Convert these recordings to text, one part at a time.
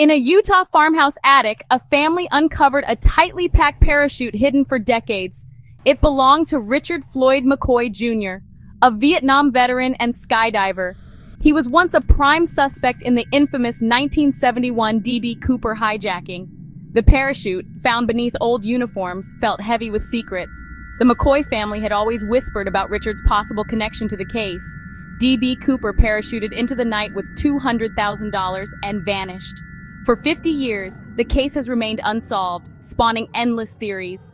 In a Utah farmhouse attic, a family uncovered a tightly packed parachute hidden for decades. It belonged to Richard Floyd McCoy Jr., a Vietnam veteran and skydiver. He was once a prime suspect in the infamous 1971 D.B.Cooper hijacking. The parachute, found beneath old uniforms, felt heavy with secrets. The McCoy family had always whispered about Richard's possible connection to the case. D.B.Cooper parachuted into the night with $200,000 and vanished. For 50 years, the case has remained unsolved, spawning endless theories.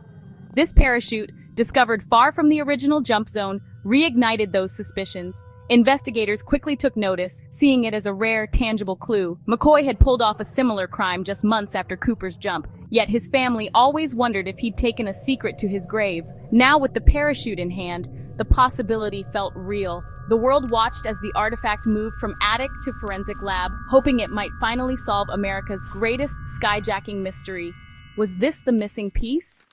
This parachute, discovered far from the original jump zone, reignited those suspicions. Investigators quickly took notice, seeing it as a rare, tangible clue. McCoy had pulled off a similar crime just months after Cooper's jump, yet his family always wondered if he'd taken a secret to his grave. Now, with the parachute in hand, the possibility felt real. The world watched as the artifact moved from attic to forensic lab, hoping it might finally solve America's greatest skyjacking mystery. Was this the missing piece?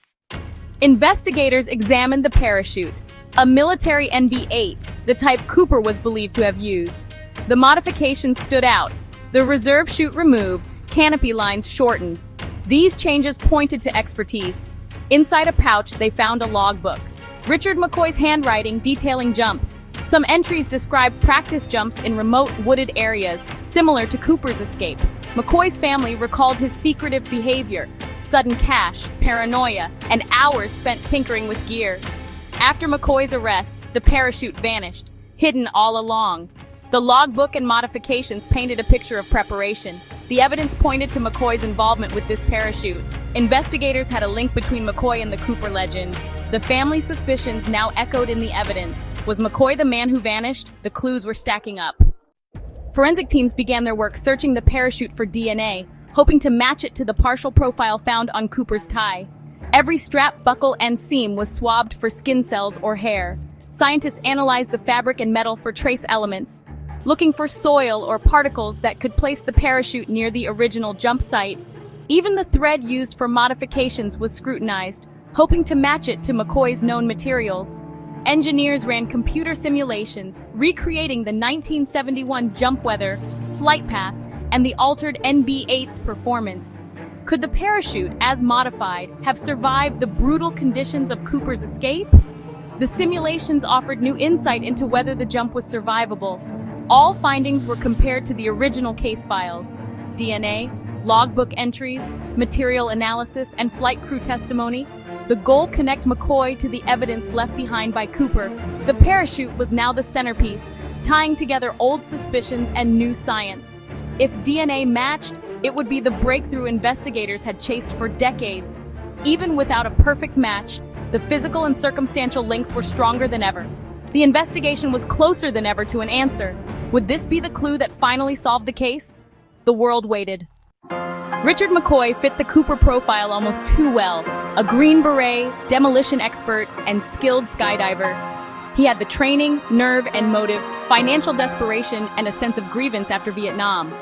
Investigators examined the parachute, a military NB-8, the type Cooper was believed to have used. The modifications stood out. The reserve chute removed, canopy lines shortened. These changes pointed to expertise. Inside a pouch, they found a logbook. Richard McCoy's handwriting detailing jumps. Some entries described practice jumps in remote wooded areas, similar to Cooper's escape. McCoy's family recalled his secretive behavior, sudden cash, paranoia, and hours spent tinkering with gear. After McCoy's arrest, the parachute vanished, hidden all along. The logbook and modifications painted a picture of preparation. The evidence pointed to McCoy's involvement with this parachute. Investigators had a link between McCoy and the Cooper legend. The family's suspicions now echoed in the evidence. Was McCoy the man who vanished? The clues were stacking up. Forensic teams began their work searching the parachute for DNA, hoping to match it to the partial profile found on Cooper's tie. Every strap, buckle, and seam was swabbed for skin cells or hair. Scientists analyzed the fabric and metal for trace elements, looking for soil or particles that could place the parachute near the original jump site. Even the thread used for modifications was scrutinized, hoping to match it to McCoy's known materials. Engineers ran computer simulations, recreating the 1971 jump weather, flight path, and the altered NB-8's performance. Could the parachute, as modified, have survived the brutal conditions of Cooper's escape? The simulations offered new insight into whether the jump was survivable. All findings were compared to the original case files. DNA, logbook entries, material analysis, and flight crew testimony. The goal: connect McCoy to the evidence left behind by Cooper. The parachute was now the centerpiece, tying together old suspicions and new science. If DNA matched, it would be the breakthrough investigators had chased for decades. Even without a perfect match, the physical and circumstantial links were stronger than ever. The investigation was closer than ever to an answer. Would this be the clue that finally solved the case? The world waited. Richard McCoy fit the Cooper profile almost too well. A Green Beret, demolition expert, and skilled skydiver. He had the training, nerve, and motive, financial desperation, and a sense of grievance after Vietnam.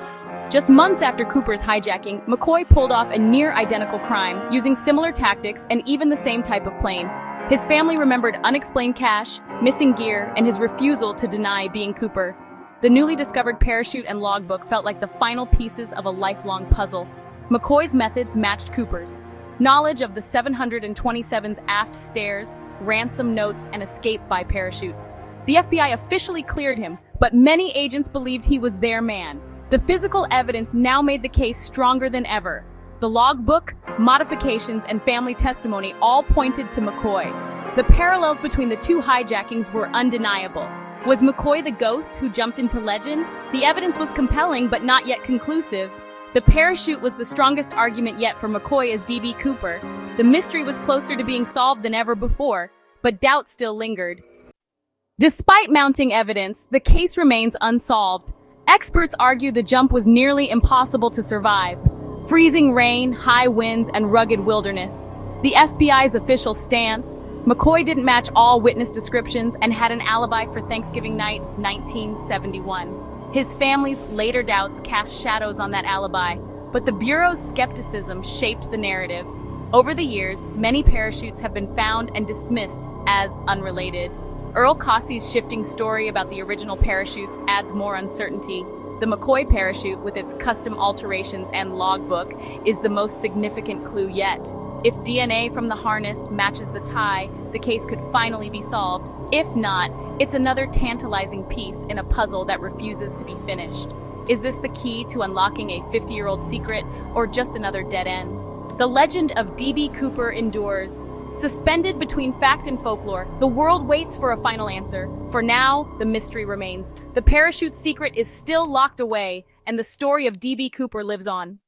Just months after Cooper's hijacking, McCoy pulled off a near-identical crime, using similar tactics and even the same type of plane. His family remembered unexplained cash, missing gear, and his refusal to deny being Cooper. The newly discovered parachute and logbook felt like the final pieces of a lifelong puzzle. McCoy's methods matched Cooper's. Knowledge of the 727's aft stairs, ransom notes, and escape by parachute. The FBI officially cleared him, but many agents believed he was their man. The physical evidence now made the case stronger than ever. The logbook, modifications, and family testimony all pointed to McCoy. The parallels between the two hijackings were undeniable. Was McCoy the ghost who jumped into legend? The evidence was compelling but not yet conclusive. The parachute was the strongest argument yet for McCoy as D.B. Cooper. The mystery was closer to being solved than ever before, but doubt still lingered. Despite mounting evidence, the case remains unsolved. Experts argue the jump was nearly impossible to survive. Freezing rain, high winds, and rugged wilderness. The FBI's official stance: McCoy didn't match all witness descriptions and had an alibi for Thanksgiving night, 1971. His family's later doubts cast shadows on that alibi, but the Bureau's skepticism shaped the narrative. Over the years, many parachutes have been found and dismissed as unrelated. Earl Causey's shifting story about the original parachutes adds more uncertainty. The McCoy parachute, with its custom alterations and logbook, is the most significant clue yet. If DNA from the harness matches the tie, the case could finally be solved. If not, it's another tantalizing piece in a puzzle that refuses to be finished. Is this the key to unlocking a 50-year-old secret, or just another dead end? The legend of D.B.Cooper endures. Suspended between fact and folklore, the world waits for a final answer. For now, the mystery remains. The parachute secret is still locked away, and the story of D.B.Cooper lives on.